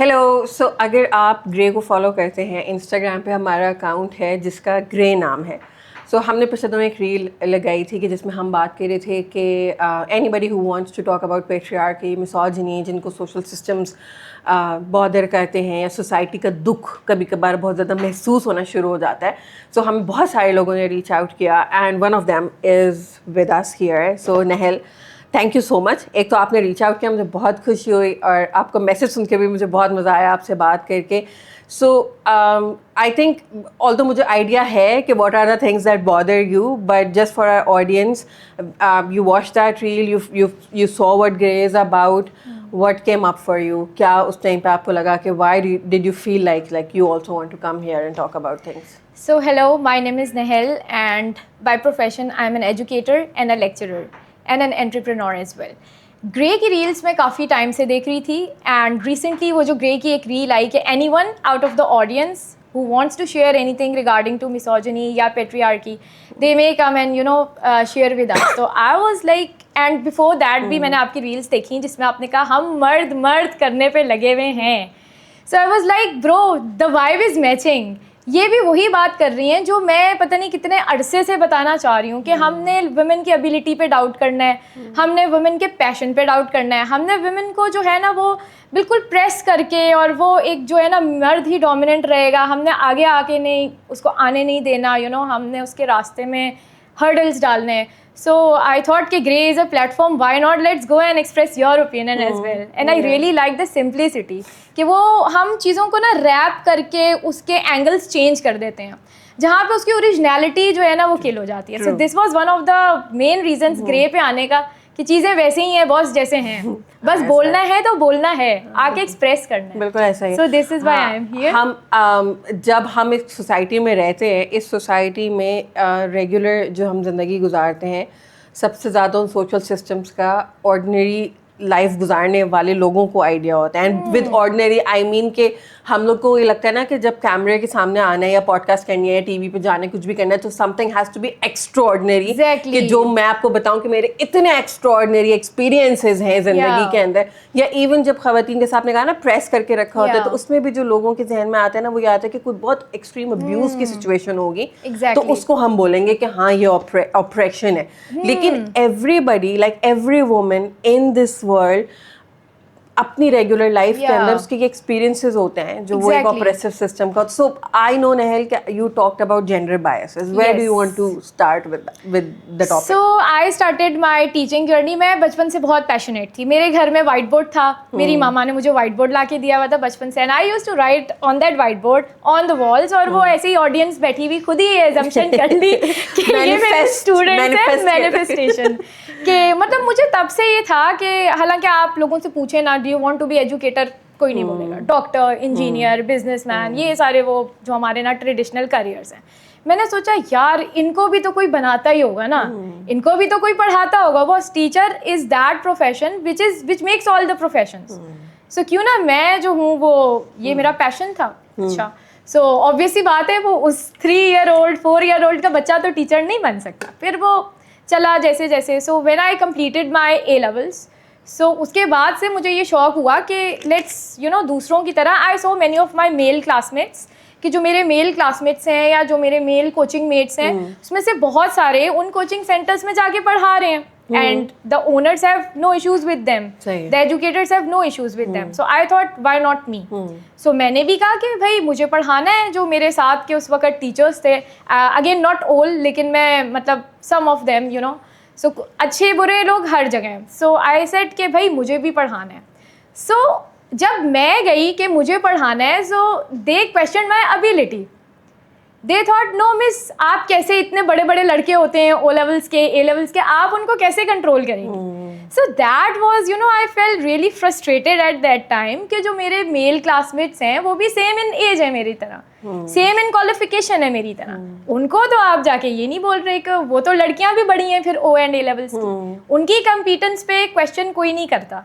Hello. سو اگر آپ گرے کو فالو کرتے ہیں انسٹاگرام پہ ہمارا اکاؤنٹ ہے جس کا گرے نام ہے. سو ہم نے پچھلے دنوں ایک ریل لگائی تھی کہ جس میں ہم بات کر رہے تھے کہ anybody who wants to talk about patriarchy, misogyny, جن کو سوشل سسٹمز بادر کرتے ہیں یا سوسائٹی کا دکھ کبھی کبھار بہت زیادہ محسوس ہونا شروع ہو جاتا ہے. سو ہم بہت سارے لوگوں نے ریچ آؤٹ کیا and one of them is with us here. So Nahal, thank you so much. ایک تو آپ نے ریچ آؤٹ کیا, مجھے بہت خوشی ہوئی, اور آپ کا میسج سن کے بھی مجھے بہت مزہ آیا آپ سے بات کر کے. سو آئی تھنک آلدو مجھے آئیڈیا ہے کہ what are the things that bother you, but just for our audience, you watch that reel, you saw what grey is about, what came up for you? کیا اس ٹائم پہ آپ کو لگا کہ why did you feel like you also want to come here and talk about things? So hello, my name is Nehal and by profession I am an educator and a lecturer and an entrepreneur as well. گرے کی reels میں کافی time سے دیکھ رہی تھی and recently وہ جو گرے کی ایک ریل آئی کہ any one out of the audience who wants to share anything regarding to misogyny یا patriarchy, they may come and share with us. So I was like, and before that بھی میں نے آپ کی ریلس دیکھی جس میں آپ نے کہا ہم مرد کرنے پہ لگے ہوئے ہیں. So I was like, bro, the vibe is matching. یہ بھی وہی بات کر رہی ہیں جو میں پتہ نہیں کتنے عرصے سے بتانا چاہ رہی ہوں کہ ہم نے ویمن کی ابیلٹی پہ ڈاؤٹ کرنا ہے, ہم نے ویمن کے پیشن پہ ڈاؤٹ کرنا ہے, ہم نے ویمن کو جو ہے نا وہ بالکل پریس کر کے, اور وہ ایک جو ہے نا مرد ہی ڈومیننٹ رہے گا, ہم نے آگے آ کے نہیں اس کو آنے نہیں دینا, ہم نے اس کے راستے میں ہرڈلس ڈالنے ہیں. So I thought کہ Grey is a platform, why not let's go and express your opinion as well. And I really like the simplicity کہ وہ ہم چیزوں کو نا ریپ کر کے اس کے اینگلس چینج کر دیتے ہیں جہاں پہ اس کی اوریجنیلٹی جو ہے نا وہ کل ہو جاتی ہے. So this was one of the main reasons Grey پہ آنے کا, کہ چیزیں ویسے ہی ہیں باس جیسے ہیں, بس بولنا ہے تو بولنا ہے, آ کے ایکسپریس کرنا ہے. بالکل ایسا ہی. So this is why I am here. ہم جب ہم ایک سوسائٹی میں رہتے ہیں, اس سوسائٹی میں ریگولر جو ہم زندگی گزارتے ہیں, سب سے زیادہ ان سوشل سسٹمس کا آرڈنری لائف گزارنے والے لوگوں کو آئیڈیا ہوتا ہے. اینڈ ود آرڈنری آئی مین کہ ہم لوگ کو یہ لگتا ہے نا کہ جب کیمرے کے سامنے آنا ہے یا پوڈ کاسٹ کرنی ہے یا ٹی وی پہ جانا ہے, کچھ بھی کرنا ہے, تو something has to be extraordinary, کہ جو میں آپ کو بتاؤں کہ میرے اتنے ایکسٹرا آرڈنری ایکسپیرینسز ہیں زندگی کے اندر. یا ایون جب خواتین جیسے آپ نے کہا نا پریس کر کے رکھا ہوتا ہے, تو اس میں بھی جو لوگوں کے ذہن میں آتا ہے نا وہ یہ آتا ہے کہ کوئی بہت ایکسٹریم ابیوز کی سچویشن ہوگی, تو اس کو ہم بولیں گے کہ ہاں یہ آپریشن ہے. لیکن everybody, like every woman in this world, اپنی ریگولر لائف کے اندر اس کے ایکسپیرینسز ہوتے ہیں جو وہ ایک آپریسو سسٹم کا. سو آئی نو نہل کہ you talked about gender biases, where do you want to start with the topic? So I started my teaching journey. میں بچپن سے بہت پیشنیٹ تھی. میرے گھر میں وائٹ بورڈ تھا, میری ماما نے مجھے وائٹ بورڈ لا کے دیا ہوا تھا بچپن سے, and I use to write on that whiteboard on the walls. اور وہ ایسے ہی آڈینس بیٹھی ہوئی خود ہی یہ ایزمپشن کر لی کہ یہ میرے اسٹوڈنٹس ہیں, مینیفیسٹیشن کہ مطلب مجھے تب سے یہ تھا کہ حالانکہ آپ لوگوں سے پوچھیں نا, do you want to be educator, کوئی نہیں بولے گا. ڈاکٹر, انجینئر, بزنس مین, یہ سارے وہ جو ہمارے نا ٹریڈیشنل کریئرس ہیں. میں نے سوچا یار ان کو بھی تو کوئی بناتا ہی ہوگا نا, ان کو بھی تو کوئی پڑھاتا ہوگا. وہ teacher is that profession which makes all the professions. So کیوں نہ میں جو ہوں وہ, یہ میرا پیشن تھا. اچھا, سو آبویسلی بات ہے وہ اس 3 year old 4 year old کا بچہ تو ٹیچر نہیں بن سکتا. پھر وہ چلا جیسے جیسے. So when I completed my A levels, so اس کے بعد سے مجھے یہ شوق ہوا کہ لیٹس دوسروں کی طرح. I saw many of my male classmates, کہ جو میرے میل کلاس میٹس ہیں یا جو میرے میل کوچنگ میٹس ہیں, اس میں سے بہت سارے ان کوچنگ سینٹرز میں جا کے پڑھا رہے ہیں, and the owners have no issues with them, the educators have no issues with them. So I thought why not me. So میں نے بھی کہا کہ بھائی مجھے پڑھانا ہے. جو میرے ساتھ کے اس وقت ٹیچرس تھے, اگین ناٹ اول, لیکن میں مطلب سم آف دیم سو اچھے برے لوگ ہر جگہ ہیں. سو آئی سیڈ کہ بھائی مجھے بھی پڑھانا ہے. سو جب میں گئی کہ مجھے پڑھانا ہے, سو دے کویسچنڈ مائی ابیلٹی. دے تھاٹ نو مس, آپ کیسے اتنے بڑے بڑے لڑکے ہوتے ہیں او لیولس کے, اے لیولس کے, آپ ان کو کیسے کنٹرول کریں گے؟ So that was I feel really frustrated at that time کہ جو میرے میل کلاس میٹس ہیں وہ بھی سیم ان ایج ہے میری طرح, سیم ان کوالیفیکیشن ہے میری طرح. ان کو تو آپ جا کے یہ نہیں بول رہے کہ وہ تو لڑکیاں بھی بڑی ہیں پھر او اینڈ اے لیولس کی, ان کی کمپیٹنس پہ کویسچن کوئی نہیں کرتا.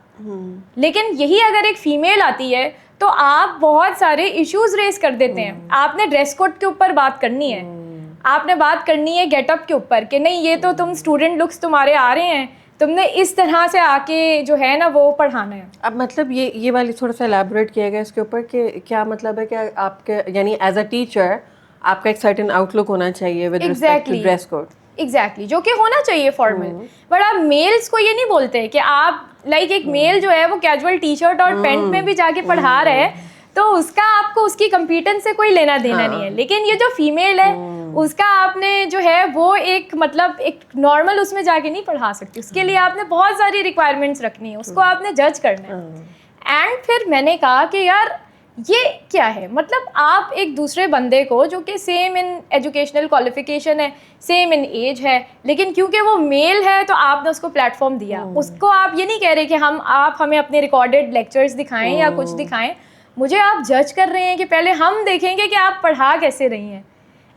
لیکن یہی اگر ایک فیمیل آتی ہے تو آپ بہت سارے ایشوز ریز کر دیتے ہیں. آپ نے ڈریس کوڈ کے اوپر بات کرنی ہے, آپ نے بات کرنی ہے گیٹ اپ کے اوپر کہ نہیں یہ تو تم اسٹوڈنٹ لکس تمہارے آ رہے ہیں, تم نے اس طرح سے آ کے جو ہے نا وہ پڑھانا ہے. اب مطلب یہ والی تھوڑا سا الیبوریٹ کیا گیا اس کے اوپر کہ کیا مطلب ہے کہ آپ کے یعنی ایز اے ٹیچر آپ کا ایک سرٹن آؤٹ لک ہونا چاہیے with respect to dress code. Exactly, جو کہ ہونا چاہیے فارمل. بٹ آپ میلس کو یہ نہیں بولتے کہ آپ لائک ایک میل جو ہے وہ کیجول ٹی شرٹ اور پینٹ میں بھی جا کے پڑھا رہے ہیں تو اس کا آپ کو اس کی کمپیٹنس سے کوئی لینا دینا نہیں ہے. لیکن یہ جو فیمیل ہے اس کا آپ نے جو ہے وہ ایک مطلب ایک نارمل اس میں جا کے نہیں پڑھا سکتی. اس کے لیے آپ نے بہت ساری ریکوائرمنٹس رکھنی ہے, اس کو آپ نے جج کرنا ہے. اینڈ پھر میں نے کہا کہ یار یہ کیا ہے, مطلب آپ ایک دوسرے بندے کو جو کہ سیم ان ایجوکیشنل کوالیفیکیشن ہے, سیم ان ایج ہے, لیکن کیونکہ وہ میل ہے تو آپ نے اس کو پلیٹ فارم دیا. اس کو آپ یہ نہیں کہہ رہے کہ آپ ہمیں اپنے ریکارڈیڈ لیکچرز دکھائیں یا کچھ دکھائیں, مجھے آپ جج کر رہے ہیں کہ پہلے ہم دیکھیں گے کہ آپ پڑھا کیسے رہی ہیں.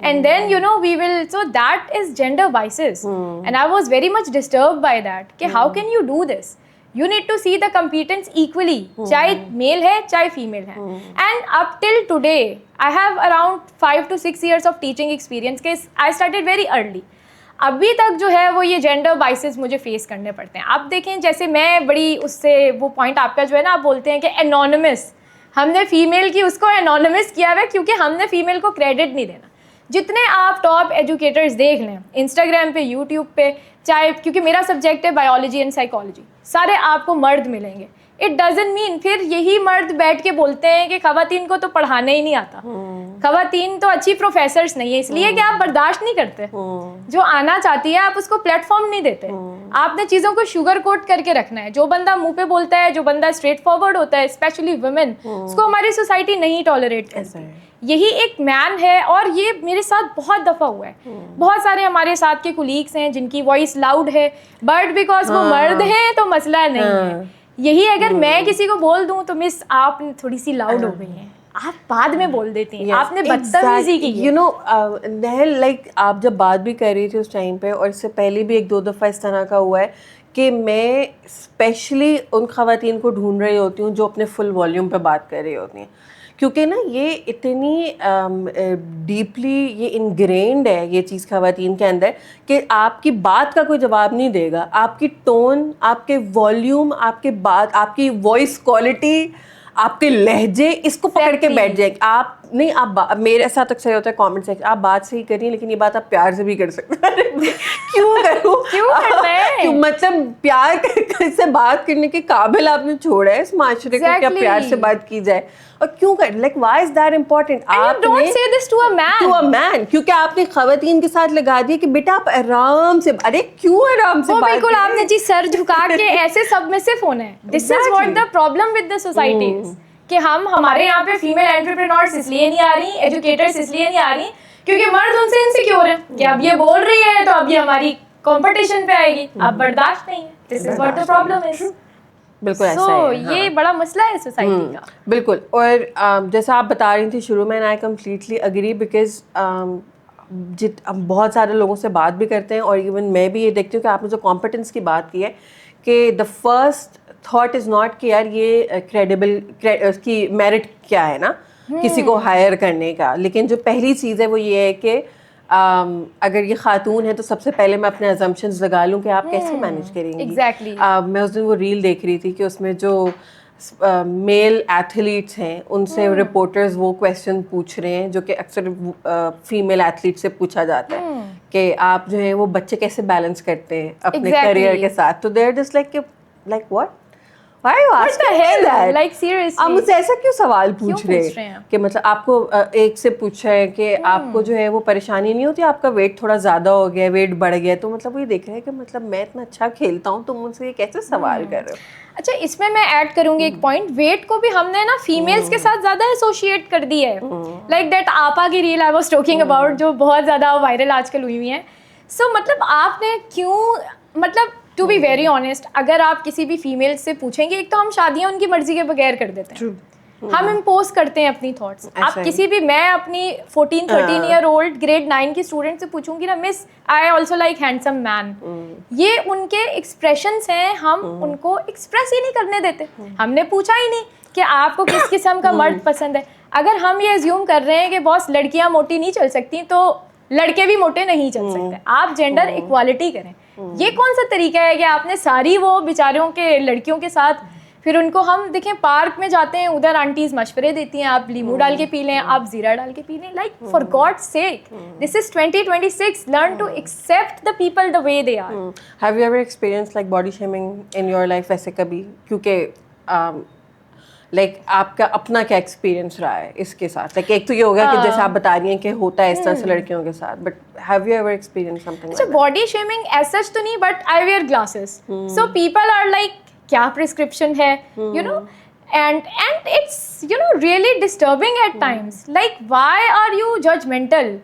And then we will, so that is gender biases. And I was very much disturbed by that کہ how can you do this? You need to see the competence equally, چاہے میل ہے چاہے فیمیل ہے. And up till today I have around 5 to 6 years of teaching experience کہ I started very early. ابھی تک جو ہے وہ یہ جینڈر بائسز مجھے فیس کرنے پڑتے ہیں. آپ دیکھیں جیسے میں بڑی اس سے وہ پوائنٹ آپ کا جو ہے نا آپ بولتے ہیں کہ انونیمس, ہم نے فیمیل کی اس کو انونیمس کیا ہوا ہے کیونکہ ہم نے فیمیل کو کریڈٹ نہیں دینا. جتنے آپ ٹاپ ایجوکیٹرز دیکھ لیں انسٹاگرام پہ, یوٹیوب پہ, چاہے کیونکہ میرا سبجیکٹ ہے بایولوجی اینڈ سائیکالوجی, سارے آپ کو مرد ملیں گے. اٹ ڈزنٹ مین پھر یہی مرد بیٹھ کے بولتے ہیں کہ خواتین کو تو پڑھانا ہی نہیں آتا, خواتین تو اچھی پروفیسرس نہیں ہے, اس لیے کہ آپ برداشت نہیں کرتے. جو آنا چاہتی ہے آپ اس کو پلیٹ فارم نہیں دیتے. آپ نے چیزوں کو شوگر کوٹ کر کے رکھنا ہے. جو بندہ منہ پہ بولتا ہے, جو بندہ اسٹریٹ فارورڈ ہوتا ہے, اسپیشلی ویمن, اس کو ہماری سوسائٹی نہیں ٹالریٹ کرتی. یہی ایک مین ہے, اور یہ میرے ساتھ بہت دفعہ ہوا ہے. بہت سارے ہمارے ساتھ کے کولیگس ہیں جن کی وائس لاؤڈ ہے, بٹ بیکاز وہ مرد ہیں تو مسئلہ نہیں ہے. یہی اگر میں کسی کو بول دوں تو مس آپ تھوڑی سی لاؤڈ ہو گئی ہیں, آپ بعد میں بول دیتی ہیں, آپ نے بدتمیزی کی. یو نو نہل, لائک آپ جب بات بھی کر رہی تھی اس ٹائم پہ, اور اس سے پہلے بھی 1-2 دفعہ اس طرح کا ہوا ہے کہ میں اسپیشلی ان خواتین کو ڈھونڈ رہی ہوتی ہوں جو اپنے فل والیوم پہ بات کر رہی ہوتی ہیں, کیونکہ نا یہ اتنی ڈیپلی یہ انگرینڈ ہے یہ چیز خواتین کے اندر کہ آپ کی بات کا کوئی جواب نہیں دے گا. آپ کی ٹون, آپ کے والیوم, آپ کے بات, آپ کی وائس کوالٹی, آپ کے لہجے, اس کو پکڑ کے بیٹھ جائے. آپ نہیں, آپ میرے ساتھ اکثر ہوتا ہے کامنٹ سیکشن, آپ بات صحیح کر رہی ہیں لیکن یہ بات آپ پیار سے بھی کر سکتے ہیں. کیوں کروں, کیوں کرنا ہے, مطلب پیار سے بات کرنے کے قابل آپ نے چھوڑا ہے اس معاشرے کو کیا پیار سے بات کی جائے, اور کیوں کر, like why is that important. آپ ڈونٹ سے دس ٹو اے مین, کیونکہ آپ نے خواتین کے ساتھ لگا دیا کہ بیٹا آپ آرام سے, ارے کیوں آرام سے بات, بالکل آپ نے جی سر جھکا کے ایسے سبمسو ہونا ہے. This is what the problem with the society کہ ہمارے یہاں پہ فیمیل انٹرپرینورس اس لیے نہیں آ رہی, ایجوکیٹرس اس لیے نہیں آ رہی کیونکہ مرد ان سے انسیکیور ہیں کہ اب یہ بول رہی ہے تو اب یہ ہماری کمپٹیشن پہ آئے گی, اب برداشت نہیں ہے. This is what the problem is. بالکل ایسا ہے, یہ بڑا مسئلہ ہے سوسائٹی کا. بالکل. اور جیسا آپ بتا رہی تھی شروع میں, آئی کمپلیٹلی اگری, بیکاز بہت سارے لوگوں سے بات بھی کرتے ہیں, اور ایون میں بھی یہ دیکھتی ہوں کہ آپ نے جو کمپٹنس کی بات کی ہے کہ the first thought is not کہ یار یہ کریڈیبل, اس کی میرٹ کیا ہے نا کسی کو ہائر کرنے کا, لیکن جو پہلی چیز ہے وہ یہ ہے کہ اگر یہ خاتون ہے تو سب سے پہلے میں اپنے ازمپشنز لگا لوں کہ آپ کیسے مینیج کریں گی. ایگزیکٹلی. میں اس دن وہ ریل دیکھ رہی تھی کہ اس میں جو میل ایتھلیٹس ہیں ان سے رپورٹرز وہ کویشچن پوچھ رہے ہیں جو کہ اکثر فیمیل ایتھلیٹ سے پوچھا جاتا ہے کہ آپ جو ہیں وہ بچے کیسے بیلنس کرتے ہیں اپنے کریئر کے ساتھ. تو دیر جسٹ لائک واٹ, آپ مجھ سے ایسا کیوں سوال پوچھ رہے ہیں کہ مطلب آپ کو ایک سے پوچھا ہے کہ آپ کو جو ہے وہ پریشانی نہیں ہوتی, آپ کا ویٹ تھوڑا زیادہ ہو گیا, ویٹ بڑھ گیا, تو مطلب وہ یہ دیکھ رہے ہیں کہ مطلب میں اتنا اچھا کھیلتا ہوں, تم مجھ سے یہ کیسے سوال کر رہے ہو. اچھا اس میں ایڈ کروں گی ایک پوائنٹ, ویٹ کو بھی ہم نے نا فیمیلس کے ساتھ زیادہ ایسوشیٹ کر دی ہے. لائک دیٹ آپا کی reel I was talking about جو بہت زیادہ وائرل آج کل ہوئی ہوئی ہیں. سو مطلب آپ نے کیوں, مطلب ٹو بی ویری آنیسٹ, اگر آپ کسی بھی فیمیل سے پوچھیں گے, ایک تو ہم شادیاں ان کی مرضی کے بغیر کر دیتے ہیں, ہم امپوز کرتے ہیں اپنی تھاٹس. آپ کسی بھی, میں اپنی 14-13 ایئر اولڈ گریڈ 9 کی اسٹوڈنٹ سے پوچھوں گی نا, مس آئی آلسو لائک ہینڈسم مین, یہ ان کے ایکسپریشنس ہیں, ہم ان کو ایکسپریس ہی نہیں کرنے دیتے. ہم نے پوچھا ہی نہیں کہ آپ کو کس قسم کا مرد پسند ہے. اگر ہم یہ ایزیوم کر رہے ہیں کہ باس لڑکیاں موٹی نہیں چل سکتی تو لڑکے بھی موٹے نہیں چل سکتے. آپ جینڈر ایکوالٹی کریں, یہ کون سا طریقہ ہے کہ آپ نے ساری وہ بیچاروں کے لڑکیوں کے ساتھ پھر ان کو ہم دیکھیں پارک میں جاتے ہیں, ادھر آنٹیز مشورے دیتی ہیں آپ لیمو ڈال کے پی لیں, آپ زیرہ ڈال کے پی لیں. Like for God sake, this is 2026, learn to accept the people the way they are. Have you ever experience like body shaming in your life ویسے کبھی؟ کیونکہ لائک آپ کا اپنا کیا ایکسپیرینس رہا ہے اس کے ساتھ؟ لائک ایک تو یہ ہوگا کہ جیسے آپ بتا رہی ہیں کہ ہوتا ہے اس طرح سے لڑکیوں کے ساتھ, but have you ever experience something? اچھا, باڈی شیمنگ ایز سچ تو نہیں, but I wear glasses, so people are like کیا پرسکرپشن ہے, you know, and it's, you know, really disturbing at times. Like, why are you judgmental?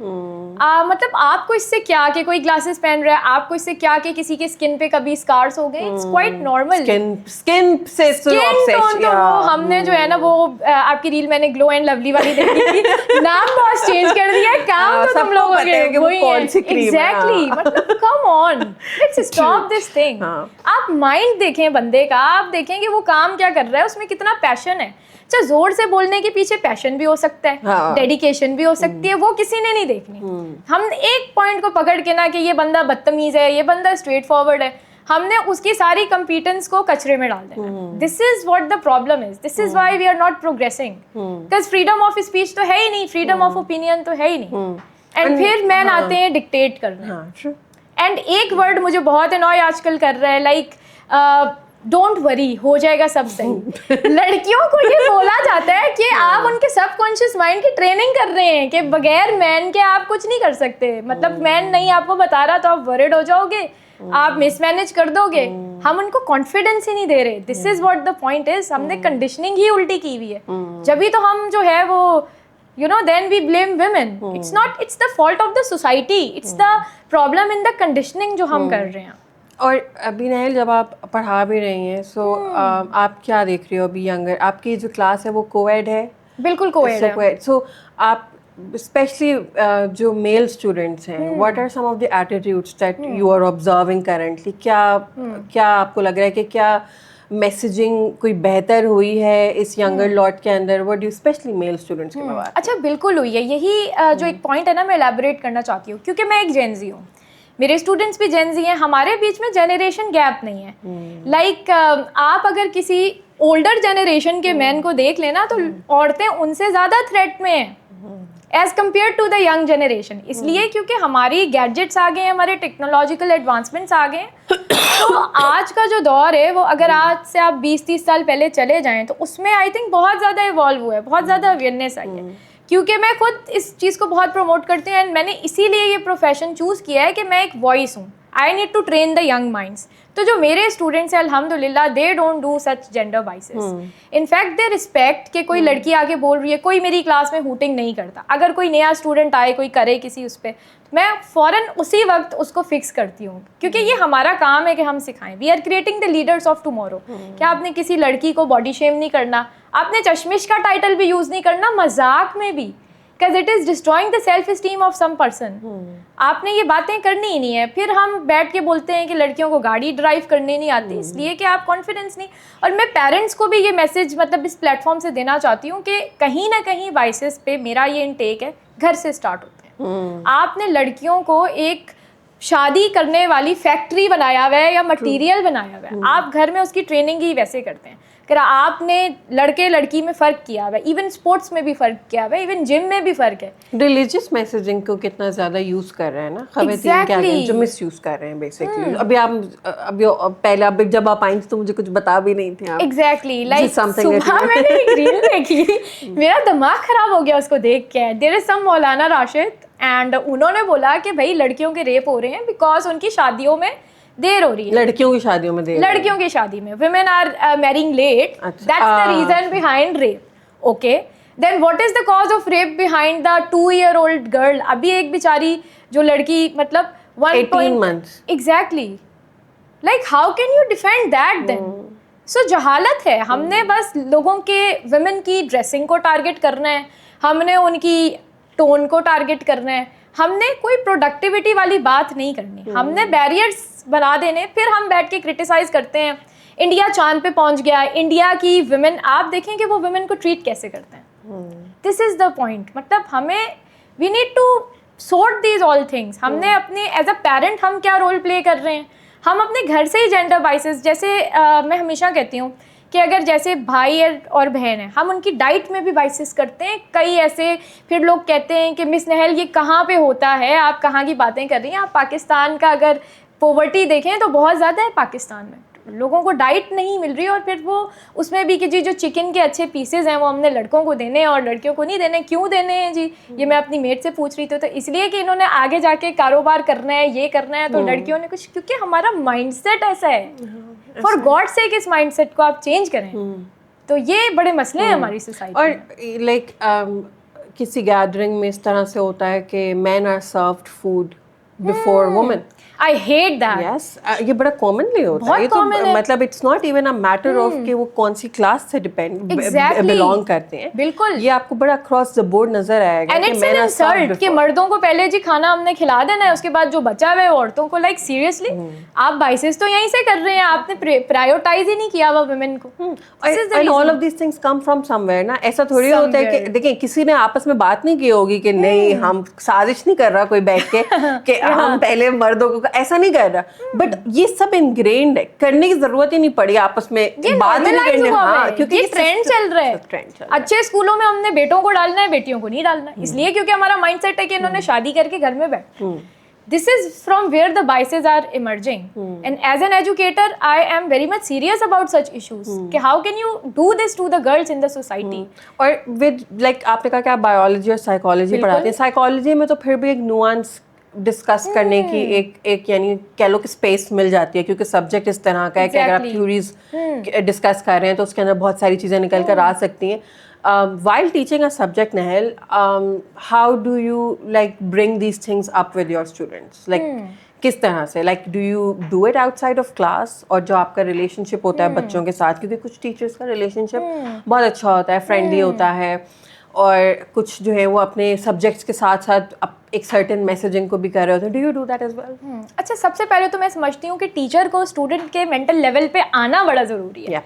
مطلب آپ کو اس سے کیا کہ کوئی گلاسز پہن رہا ہے, آپ کو اس سے کیا کہ کسی کے اسکن پہ کبھی اسکارس ہو گئے, اٹس کوائٹ نارمل. اسکن سے ٹون تو وہ ہم نے جو ہے نا وہ آپ کی ریل میں نے گلو اینڈ لولی والی دیکھی تھی, نام بہت چینج کر دیا ہے, کام تو تم لوگوں کے وہی ہے. ایگزیکٹلی, مطلب کم آن, لیٹس اسٹاپ دس تھنگ. آپ مائنڈ دیکھیں بندے کا, آپ دیکھیں کہ وہ کام کیا کر رہا ہے, اس میں کتنا پیشن ہے. اچھا, زور سے بولنے کے پیچھے پیشن بھی ہو سکتا ہے, ڈیڈیکیشن بھی ہو سکتی ہے, وہ کسی نے نہیں دیکھنی. ہم ایک پوائنٹ کو پکڑ کے نا کہ یہ بندہ بدتمیز ہے, یہ بندہ اسٹریٹ فارورڈ ہے, ہم نے اس کی ساری کمپیٹنس کو کچرے میں ڈال دینا. This is what the problem is, this is why we are not progressing, because freedom of speech تو ہے ہی نہیں, فریڈم آف اوپینین تو ہے ہی نہیں, اینڈ پھر مین آتے ہیں ڈکٹیٹ کرنے. اینڈ ایک ورڈ مجھے بہت انوائے آج کل کر رہا ہے, لائک ڈونٹ وری, ہو جائے گا سب صحیح. لڑکیوں کو یہ بولا جاتا ہے کہ آپ ان کے سب کانشیس مائنڈ کی ٹریننگ کر رہے ہیں کہ بغیر مین کے آپ کچھ نہیں کر سکتے. مطلب مین نہیں آپ کو بتا رہا تو آپ ورڈ ہو جاؤ گے, آپ مس مینج کر دو گے. ہم ان کو کانفیڈینس ہی نہیں دے رہے. This is what the point is. ہم نے کنڈیشننگ ہی الٹی کی ہوئی ہے. جبھی تو ہم جو ہے وہ you know, then we blame women. It's the fault of the society. It's the problem in the conditioning جو ہم کر رہے ہیں. اور ابھی نہیل, جب آپ پڑھا بھی رہی ہیں, سو آپ کیا دیکھ رہی ہو ابھی ینگر, آپ کی جو کلاس ہے وہ کویڈ ہے؟ بالکل کویڈ ہے. سو آپ اسپیشلی جو میل اسٹوڈنٹس ہیں, what are some of the attitudes that you are observing currently? کیا آپ کو لگ رہا ہے کہ کیا میسیجنگ کوئی بہتر ہوئی ہے اس ینگر لاٹ کے اندر, what do especially male students کے بارے؟ اچھا, بالکل ہوئی ہے. یہی جو ایک پوائنٹ ہے نا, میں الیبوریٹ کرنا چاہتی ہوں, کیونکہ میں ایک جین زی ہوں, میرے اسٹوڈنٹس بھی جین زی ہیں, ہمارے بیچ میں جنریشن گیپ نہیں ہے. لائک آپ اگر کسی اولڈر جنریشن کے مین کو دیکھ لینا تو عورتیں ان سے زیادہ تھریٹ میں ہیں as compare to the young generation. اس لیے کیونکہ ہماری گیجٹس آ گئے ہیں, ہمارے ٹیکنالوجیکل ایڈوانسمنٹس آ گئے ہیں. تو آج کا جو دور ہے وہ اگر آج سے آپ 20-30 سال پہلے چلے جائیں تو اس میں آئی تھنک بہت زیادہ ایوالو ہوا ہے, بہت زیادہ اویئرنیس آئی ہے. کیونکہ میں خود اس چیز کو بہت پروموٹ کرتی ہوں, اینڈ میں نے اسی لیے یہ پروفیشن چوز کیا ہے کہ میں ایک وائس ہوں. I need to train the young minds. تو جو میرے اسٹوڈنٹس ہیں الحمد للہ, they don't do such gender biases. In fact they respect کہ کوئی لڑکی آگے بول رہی ہے, کوئی میری کلاس میں ہوٹنگ نہیں کرتا. اگر کوئی نیا اسٹوڈنٹ آئے, کوئی کرے کسی اس پہ, میں فوراً اسی وقت اس کو فکس کرتی ہوں, کیونکہ یہ ہمارا کام ہے کہ ہم سکھائیں. We are creating the leaders of tomorrow. کہ آپ نے کسی لڑکی کو باڈی شیم نہیں کرنا, آپ نے چشمش کا ٹائٹل بھی یوز نہیں کرنا مذاق میں بھی, because it is destroying the self esteem of some person. آپ نے یہ باتیں کرنی ہی نہیں ہے. پھر ہم بیٹھ کے بولتے ہیں کہ لڑکیوں کو گاڑی ڈرائیو کرنے نہیں آتی, اس لیے کہ آپ کانفیڈنس نہیں. اور میں پیرنٹس کو بھی یہ میسج مطلب اس پلیٹ فارم سے دینا چاہتی ہوں کہ کہیں نہ کہیں وائسز پہ میرا یہ انٹیک ہے, گھر سے اسٹارٹ ہوتے ہیں. آپ نے لڑکیوں کو ایک شادی کرنے والی فیکٹری بنایا ہوا ہے یا مٹیریل بنایا ہوا ہے. آپ گھر میں اس کی ٹریننگ ہی ویسے کرتے ہیں کہ آپ نے لڑکے لڑکی میں فرق کیا ہوا ہے, ایون اسپورٹس میں بھی فرق کیا ہوا ہے, ایون جم میں بھی فرق ہے. ریلیجیس میسیجنگ کو کتنا زیادہ یوز کر رہے ہیں نا خواتین, کیا جو مس یوز کر رہے ہیں بیسکلی. ابھی آپ پہلے اب جب آپ آئیں تو مجھے کچھ بتا بھی نہیں تھے آپ. ایگزیکٹلی, لائک صبح میں نے ایک ریل دیکھی, میرا دماغ خراب ہو گیا اس کو دیکھ کے. دیر از سم مولانا راشد, اینڈ انہوں نے بولا کہ بھائی لڑکیوں کے ریپ ہو رہے ہیں بیکاز ان کی شادیوں میں دیر ہو رہی ہے. لڑکیوں کی شادیوں میں دیر, لڑکیوں کی شادی میں women are marrying late. That's the reason behind rape. Okay, then what is the cause of rape behind the 2-year-old girl? ابھی ایک بیچاری جو لڑکی مطلب 18 months. Exactly. Like how can you defend that then? So جہالت ہے. ہم نے بس لوگوں کے women کی ڈریسنگ کو ٹارگیٹ کرنا ہے, ہم نے ان کی ٹون کو ٹارگیٹ کرنا ہے, ہم نے کوئی پروڈکٹیوٹی والی بات نہیں کرنی. ہم نے بیریئرس بنا دینے, پھر ہم بیٹھ کے کرٹیسائز کرتے ہیں. انڈیا چاند پہ پہنچ گیا, انڈیا کی ویمن آپ دیکھیں کہ وہ ویمن کو ٹریٹ کیسے کرتے ہیں. This is the point. مطلب ہمیں we need to sort these all things. ہم نے اپنے ایز اے پیرنٹ ہم کیا رول پلے کر رہے ہیں, ہم اپنے گھر سے ہی جینڈر بائسز, جیسے میں ہمیشہ کہتی ہوں کہ اگر جیسے بھائی اور بہن ہیں, ہم ان کی ڈائٹ میں بھی بائسز کرتے ہیں. کئی ایسے پھر لوگ کہتے ہیں کہ مس نہل یہ کہاں پہ ہوتا ہے, آپ کہاں کی باتیں کر رہی ہیں. آپ پاکستان کا اگر پاورٹی دیکھیں تو بہت زیادہ ہے پاکستان میں, لوگوں کو ڈائٹ نہیں مل رہی, اور پھر وہ اس میں بھی کہ جی جو چکن کے اچھے پیسز ہیں وہ ہم نے لڑکوں کو دینے ہیں اور لڑکیوں کو نہیں دینے. کیوں دینے ہیں جی؟ یہ میں اپنی میٹ سے پوچھ رہی تھی. تو اس لیے کہ انہوں نے آگے جا کے کاروبار کرنا ہے, یہ کرنا ہے, تو لڑکیوں نے کچھ, کیونکہ ہمارا مائنڈ سیٹ ایسا ہے. فار گاڈ سیک اس مائنڈ سیٹ کو آپ چینج کریں. تو یہ بڑے مسئلے ہیں ہماری سوسائٹی. اور لائک کسی گیدرنگ میں اس طرح سے ہوتا ہے کہ men are served food before women. I hate that. Yes, یہ بڑا کامنلی ہوتا ہے. یہ تو مطلب it's not even a matter of کہ وہ کون سی کلاس سے بلانگ کرتے ہیں. بالکل, یہ آپ کو بڑا اکراس دا بورڈ نظر آئے گا. اینڈ اٹس این انسلٹ کہ مردوں کو پہلے جی کھانا ہم نے کھلا دینا ہے, اس کے بعد جو بچا ہوا ہے عورتوں کو. لائک سیریسلی آپ بائسز تو یہیں سے کر رہے ہیں, آپ نے پرائیورٹائز ہی نہیں کیا ہوا ویمن کو. And all of these things come from some where نا. ایسا تھوڑی ہوتا ہے کہ دیکھیں کسی نے آپس میں بات نہیں کی ہوگی کہ نہیں ہم سازش نہیں کر رہا کوئی بیٹھ کے کہ ہم پہلے مردوں کو, ایسا نہیں کر رہا. بٹ یہ سب انگرینڈ ہے, کرنے کی ضرورت ہی نہیں پڑی آپس میں بات نہیں کرنے. ہاں کیونکہ یہ ٹرینڈ چل رہا ہے. اچھے اسکولوں میں ہم نے بیٹوں کو ڈالنا ہے, بیٹیوں کو نہیں ڈالنا, اس لیے کیونکہ ہمارا مائنڈ سیٹ ہے کہ انہوں نے شادی کر کے گھر میں بیٹھ. This is from where the biases are emerging. And as an educator, I am very much serious about such issues. کہ how can you do this to the girls in the society? اور with like آپ نے کہا کہ آپ biology اور psychology پڑھاتے ہیں. سائیکالوجی میں تو پھر بھی ایک نوانس ڈسکس کرنے کی ایک یعنی کہہ لو کہ اسپیس مل جاتی ہے, کیونکہ سبجیکٹ اس طرح کا ہے کہ اگر آپ تھیوریز ڈسکس کر رہے ہیں تو اس کے اندر بہت ساری چیزیں نکل کر آ سکتی ہیں. While teaching a subject, Nahal, how do you like bring these things up with your students? Like کس طرح سے, like do you do it outside of class, اور جو آپ کا ریلیشن شپ ہوتا ہے بچوں کے ساتھ, کیونکہ کچھ ٹیچرس کا ریلیشن شپ بہت اچھا ہوتا ہے, فرینڈلی ہوتا ہے, اور کچھ جو ہے وہ اپنے سبجیکٹس کے ساتھ ساتھ ایک سرٹن میسیجنگ کو بھی کر رہے ہوتے ہیں. Do you do that as well? اچھا, سب سے پہلے تو میں سمجھتی ہوں کہ ٹیچر کو اسٹوڈنٹ کے مینٹل لیول پہ آنا بڑا ضروری ہے.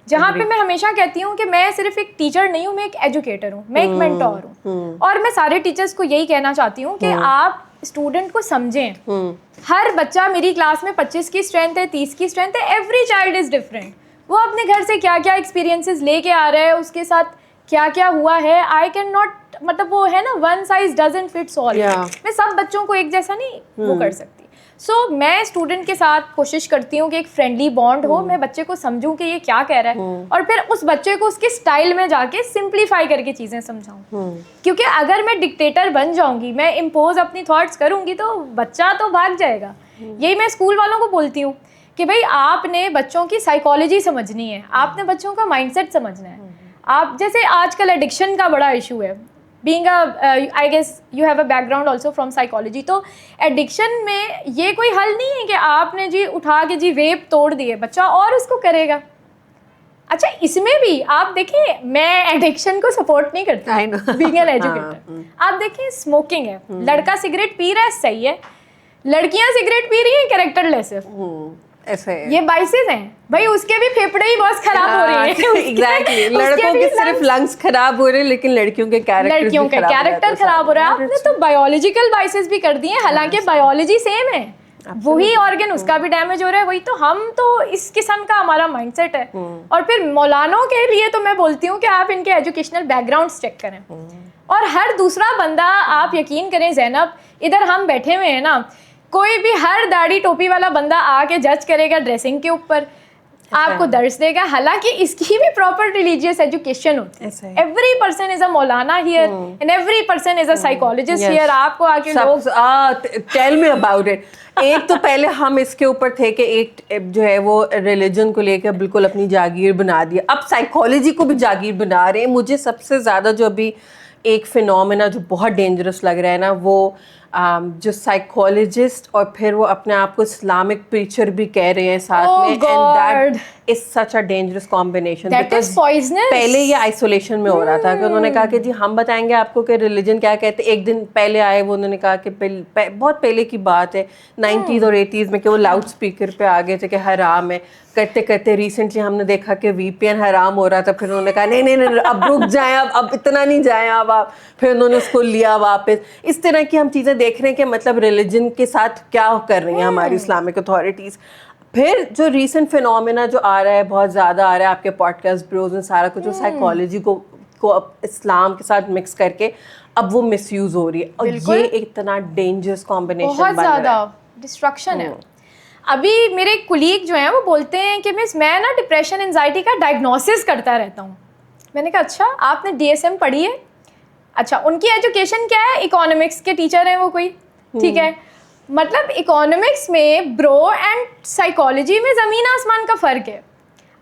جہاں پہ میں ہمیشہ کہتی ہوں کہ میں صرف ایک ٹیچر نہیں ہوں, میں ایک ایجوکیٹر ہوں, میں ایک مینٹور ہوں. اور میں سارے ٹیچرس کو یہی کہنا چاہتی ہوں کہ آپ اسٹوڈنٹ کو سمجھیں. ہر بچہ, میری کلاس میں 25 کی اسٹرینتھ ہے, 30 کی اسٹرینتھ ہے, ایوری چائلڈ از ڈفرینٹ. وہ اپنے گھر سے کیا کیا ایکسپیرینسز لے کے آ رہا ہے, اس کے ساتھ کیا کیا ہوا ہے. آئی کین ناٹ, مطلب وہ ہے نا ون سائز ڈزنٹ فٹس آل. میں سب بچوں کو ایک جیسا نہیں وہ کر سکتی. سو میں اسٹوڈنٹ کے ساتھ کوشش کرتی ہوں کہ ایک فرینڈلی بانڈ ہو, میں بچے کو سمجھوں کہ یہ کیا کہہ رہا ہے, اور پھر اس بچے کو اس کے اسٹائل میں جا کے سمپلیفائی کر کے چیزیں سمجھاؤں. کیونکہ اگر میں ڈکٹیٹر بن جاؤں گی, میں امپوز اپنی تھاٹس کروں گی, تو بچہ تو بھاگ جائے گا. یہی میں اسکول والوں کو بولتی ہوں کہ بھائی آپ نے بچوں کی سائیکالوجی سمجھنی ہے, آپ نے بچوں کا مائنڈ سیٹ سمجھنا ہے. آپ جیسے آج کل ایڈکشن کا بڑا ایشو ہے, being I guess you have a background also from psychology, تو ایڈکشن میں یہ کوئی حل نہیں ہے کہ آپ نے جی اٹھا کے جی ویپ توڑ دیے, بچہ اور اس کو کرے گا. اچھا, اس میں بھی آپ دیکھیں, میں ایڈکشن کو سپورٹ نہیں کرتی being an educator. آپ دیکھیں اسموکنگ ہے, لڑکا سگریٹ پی رہا ہے, صحیح ہے, لڑکیاں سگریٹ پی رہی ہیں کیریکٹر لیس, یہ بائسز ہیں بھائی. اس کے بھی پھیپڑے ہی بہت خراب ہو رہے ہیں. ایگزیکٹلی, لڑکوں کے صرف لنگس خراب ہو رہے ہیں, لیکن لڑکیوں کے کیریکٹر خراب ہو رہا ہے. آپ نے تو بایولوجیکل بائسز بھی کر دی ہیں, حالانکہ بایولوجی سیم ہے, وہی آرگن اس کا بھی ڈیمیج ہو رہا ہے, وہی تو. ہم تو اس قسم کا ہمارا مائنڈ سیٹ ہے. اور پھر مولانوں کے لیے تو میں بولتی ہوں کہ آپ ان کے ایجوکیشنل بیک گراؤنڈس چیک کریں. اور ہر دوسرا بندہ, آپ یقین کریں زینب, ادھر ہم بیٹھے ہوئے ہیں نا, کوئی بھی ہر داڑھی ٹوپی والا بندہ آ کے جج کرے گا ڈریسنگ کے اوپر, آپ کو درس دے گا, حالانکہ اس کی بھی پراپر ریلیجیس ایجوکیشن ہوتی ہے. Every person is a maulana here and every person is a psychologist here. آپ کو آ کے لوگ ٹیل می اباؤٹ اٹ. ایک تو پہلے ہم اس کے اوپر تھے کہ ایک جو ہے وہ ریلیجن کو لے کے بالکل اپنی جاگیر بنا دیا, اب سائیکالوجی کو بھی جاگیر بنا رہے ہیں. مجھے سب سے زیادہ جو ابھی ایک فینومینا جو بہت ڈینجرس لگ رہا ہے نا, وہ جو سائیکالوجسٹ اور پھر وہ اپنے آپ کو اسلامک پریچر بھی کہہ رہے ہیں ساتھ میں, and that is such a dangerous combination. پہلے یہ آئسولیشن میں ہو رہا تھا کہ انہوں نے کہا کہ جی ہم بتائیں گے آپ کو کہ ریلیجن کیا کہتے ہیں. ایک دن پہلے آئے وہ, انہوں نے کہا کہ بہت پہلے کی بات ہے 90s اور 80s میں, کہ وہ لاؤڈ اسپیکر پہ آ گئے تھے کہ حرام ہے. کرتے کرتے ریسنٹلی ہم نے دیکھا کہ وی پی این حرام ہو رہا تھا, پھر انہوں نے کہا نہیں نہیں نہیں اب رک جائیں, اب اتنا نہیں جائیں اب آپ, پھر انہوں نے اس کو لیا واپس. اس طرح کی ہم چیزیں دیکھ رہے ہیں کہ مطلب ریلیجن کے ساتھ کیا کر رہی ہیں ہماری اسلامک اتھارٹیز. پھر جو ریسنٹ فینومینا جو آ رہا ہے, بہت زیادہ آ رہا ہے آپ کے پوڈ کاسٹ بروز میں, سارا کچھ جو سائیکالوجی کو اسلام کے ساتھ مکس کر کے اب وہ مس یوز ہو رہی ہے, اور یہ اتنا ڈینجرس کمبینیشن بہت زیادہ ڈسٹرکشن ہے. ابھی میرے کولیگ جو ہیں وہ بولتے ہیں کہ مس میں نا ڈپریشن انزائٹی کا ڈائگنوسس کرتا رہتا ہوں. میں نے کہا اچھا آپ نے DSM پڑھی ہے؟ اچھا ان کی ایجوکیشن کیا ہے؟ اکانومکس کے ٹیچر ہیں وہ کوئی, ٹھیک ہے. مطلب اکانومکس میں برو اینڈ سائیکالوجی میں زمین آسمان کا فرق ہے.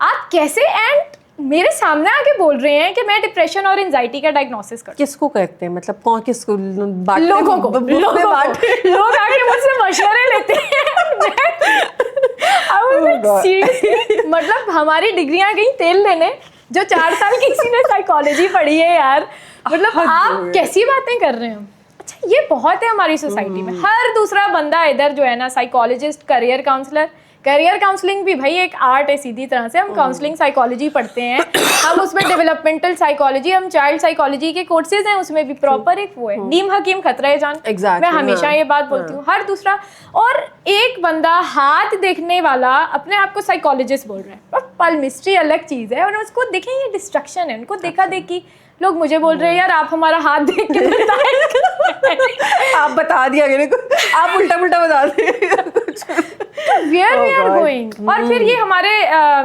آپ کیسے اینڈ میرے سامنے آ کے بول رہے ہیں کہ میں ڈپریشن اور انزائٹی کا ڈائگنوسس کرتا ہوں. کس کو کرتے ہیں, مطلب کون کس کو؟ لوگوں کو. لوگ آ کے مجھ سے مشورے لیتے ہیں. مطلب ہماری ڈگریاں گئی تیل لینے, جو 4 سال کسی نے سائیکالوجی پڑھی ہے یار, مطلب آپ کیسی باتیں کر رہے ہیں. اچھا یہ بہت ہے ہماری سوسائٹی میں, ہر دوسرا بندہ ادھر جو ہے نا psychologist, career counsellor. Career counselling بھی بھائی ایک آرٹ ہے سیدھی طرح سے. ہم کاؤنسلنگ سائیکالوجی پڑھتے ہیں, ہم اس میں ڈیولپمنٹل سائیکالوجی, ہم چائلڈ سائیکالوجی کے کورسز ہیں, اس میں بھی پراپر ایک وہ ہے نیم حکیم خطرہ جان. میں ہمیشہ یہ بات بولتی ہوں, ہر دوسرا. اور ایک بندہ ہاتھ دیکھنے والا اپنے آپ کو سائیکالوجسٹ بول رہا ہے, اور پلمسٹری الگ چیز ہے. اور اس کو دیکھیں یہ ڈسٹرکشن ہے, ان کو دیکھا دیکھی. لوگ مجھے بول رہے ہیں یار آپ ہمارا ہاتھ دیکھ کے آپ بتا دیا کریں, آپ الٹا پلٹا بتا دیں ویئر وی آر گوئنگ. اور پھر یہ ہمارے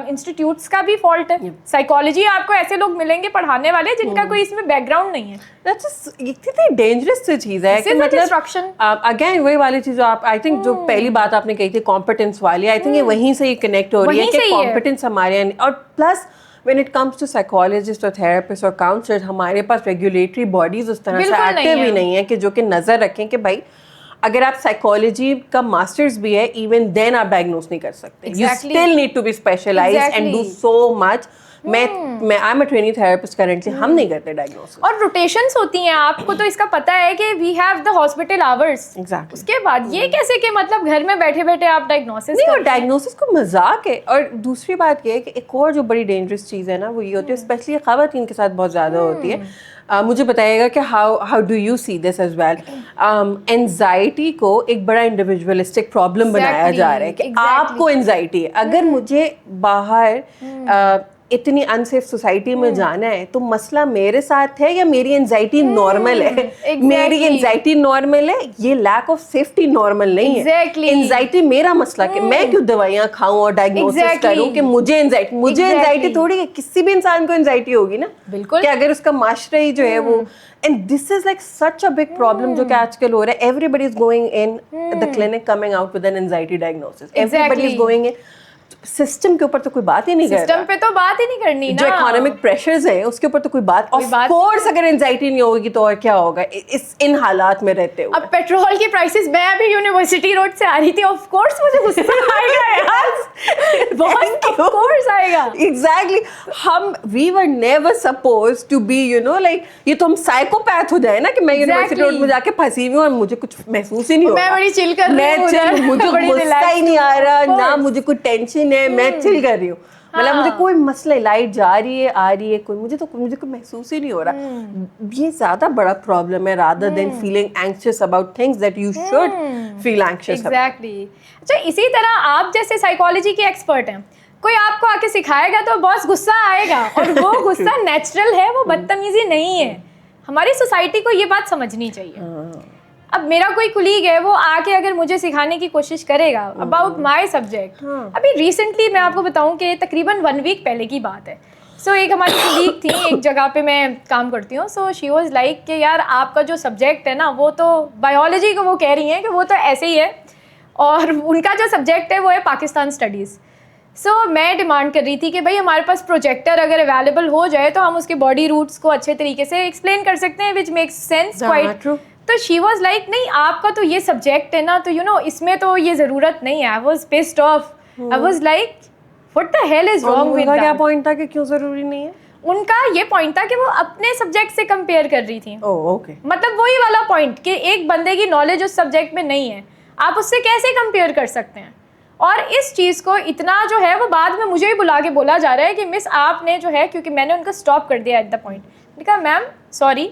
انسٹیٹیوٹس کا بھی فالٹ ہے. سائیکالوجی آپ کو ایسے لوگ ملیں گے پڑھانے والے جن کا کوئی اس میں بیک گراؤنڈ نہیں ہے. اتنی ڈینجرس چیز ہے کہ مطلب اگین وہی والی چیز جو آپ آئی تھنک جو پہلی بات آپ نے کہی تھی کمپیٹنس والی, آئی تھنک یہ وہیں سے ہی کنیکٹ ہو رہی ہے کہ کمپیٹنس ہمارے. اور plus when it comes to psychologists or therapists or counselors, ہمارے پاس ریگولیٹری باڈیز اس طرح سے ایکٹیو ہی نہیں ہیں کہ جو کہ نظر رکھیں کہ بھائی اگر آپ سائیکالوجی کا ماسٹرز بھی ہے, ایون دین آپ ڈائگنوز نہیں کر سکتے. You still need to be specialized and do so much. میں I am a training therapist currently, ہم نہیں کرتے ڈائگنوسس. اور روٹیشنس ہوتی ہیں, آپ کو تو اس کا پتہ ہے کہ we have the hospital hours. اس کے بعد یہ کیسے کہ مطلب گھر میں بیٹھے بیٹھے آپ ڈائگنوسس نہیں, اور ڈائگنوسس کو مذاق ہے. اور دوسری بات یہ ہے کہ ایک اور جو بڑی ڈینجرس چیز ہے نا وہ یہ ہوتی ہے, اسپیشلی خواتین کے ساتھ بہت زیادہ ہوتی ہے. مجھے بتائیے گا کہ how do you see this as well. Anxiety کو ایک بڑا انڈیویجولسٹک پرابلم بنایا جا رہا ہے کہ آپ کو اینزائٹی ہے. اگر مجھے باہر اتنی انسیف سوسائٹی میں جانا ہے تو مسئلہ میرے ساتھ ہے یا میری اینزائٹی نارمل ہے؟ میری اینزائٹی نارمل ہے, یہ لیک آف سیفٹی نارمل نہیں ہے. اینزائٹی میرا مسئلہ کہ میں کیوں دوائیاں کھاؤں اور ڈائگنوسس کروں کہ مجھے اینزائٹی تھوڑی ہے. کسی بھی انسان کو اینزائٹی ہوگی نا, بالکل, کہ اگر اس کا معاشرہ ہی جو ہے وہ. And this is like such a big problem جو کہ آج کل ہو رہا ہے. Everybody is going in the clinic coming out with an anxiety diagnosis. Everybody is going in. System کے اوپر تو کوئی بات ہی نہیں کرتا. سسٹم پہ تو بات ہی نہیں کرنی نا. جو اکانومک پریشرز ہیں اس کے اوپر تو کوئی بات. آف کورس اگر اینزائٹی نہیں ہوگی تو اور کیا ہوگا ان حالات میں رہتے ہوئے. اب پیٹرول کی پرائسز, میں ابھی یونیورسٹی روڈ سے آ رہی تھی, آف کورس مجھے غصہ آئے گا یار, بہت آف کورس آئے گا. ایگزیکٹلی. ہم we were never supposed to be you know like, یہ تو ہم سائیکوپیتھ ہو جائے نا کہ میں یونیورسٹی روڈ میں جا کے پھنسی ہوئی ہوں اور مجھے کچھ محسوس ہی نہیں ہو رہا. میں بڑی چل کر رہی ہوں, مجھے غصہ ہی نہیں آ رہا, نہ مجھے کوئی ٹینشن ہے, میں چل کر رہی ہوں. مطلب مجھے کوئی مسئلہ, لائٹ جا رہی ہے آ رہی ہے, مجھے کوئی محسوس ہی نہیں ہو رہا. یہ زیادہ بڑا پرابلم ہے rather than feeling anxious about things that you should feel anxious about. Exactly. اچھا اسی طرح آپ جیسے سائیکالوجی کے ایکسپرٹ ہیں, کوئی آپ کو آ کے سکھائے گا تو بہت غصہ آئے گا, اور وہ غصہ نیچرل ہے, وہ بدتمیزی نہیں ہے. ہماری سوسائٹی کو یہ بات سمجھنی چاہیے. اب میرا کوئی کولیگ ہے, وہ آ کے اگر مجھے سکھانے کی کوشش کرے گا اباؤٹ مائی سبجیکٹ. ابھی ریسنٹلی میں آپ کو بتاؤں کہ تقریباً 1 ویک پہلے کی بات ہے. سو ایک ہماری کولیگ تھی, ایک جگہ پہ میں کام کرتی ہوں. سو شی واز لائک کہ یار آپ کا جو سبجیکٹ ہے نا وہ تو بایولوجی کو وہ کہہ رہی ہیں کہ وہ تو ایسے ہی ہے, اور ان کا جو سبجیکٹ ہے وہ ہے پاکستان اسٹڈیز. سو میں ڈیمانڈ کر رہی تھی کہ بھائی ہمارے پاس پروجیکٹر اگر اویلیبل ہو جائے تو ہم اس کے باڈی روٹس کو اچھے طریقے سے ایکسپلین کر سکتے ہیں, وچ میکس سینس کوائٹ. تو شی واز لائک نہیں آپ کا تو یہ سبجیکٹ ہے نا, تو یو نو اس میں تو یہ ضرورت نہیں ہے. I was pissed off. I was like what the hell is wrong with that. کیا پوائنٹ تھا کہ کیوں ضروری نہیں ہے؟ ان کا یہ پوائنٹ تھا کہ وہ اپنے سبجیکٹ سے کمپیئر کر رہی تھی. مطلب وہی والا پوائنٹ کہ ایک بندے کی نالج اس سبجیکٹ میں نہیں ہے, آپ اس سے کیسے کمپیئر کر سکتے ہیں. اور اس چیز کو اتنا جو ہے وہ بعد میں مجھے ہی بلا کے بولا جا رہا ہے کہ مس آپ نے جو ہے, کیونکہ میں نے ان کو اسٹاپ کر دیا ایٹ دا پوائنٹ. میں نے کہا میم sorry,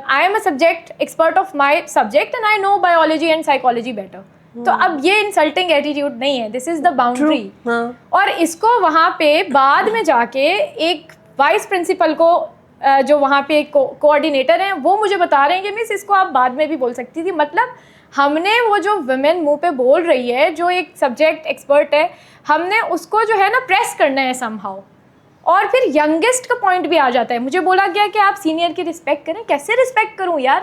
I am a subject expert of my subject and I know biology and psychology better. تو اب یہ انسلٹنگ ایٹیٹیوڈ نہیں ہے, دس از دا باؤنڈری. اور اس کو وہاں پہ بعد میں جا کے ایک وائس پرنسپل کو جو وہاں پہ کوآرڈینیٹر ہیں وہ مجھے بتا رہے ہیں کہ مس اس کو آپ بعد میں بھی بول سکتی تھی. مطلب ہم نے وہ جو ویمن منہ پہ بول رہی ہے, جو ایک سبجیکٹ ایکسپرٹ ہے, ہم نے اس کو جو ہے نا پریس کرنا ہے سم ہاؤ. اور پھر ینگسٹ کا پوائنٹ بھی آ جاتا ہے. مجھے بولا گیا کہ آپ سینئر کی رسپیکٹ کریں. کیسے رسپیکٹ کروں یار,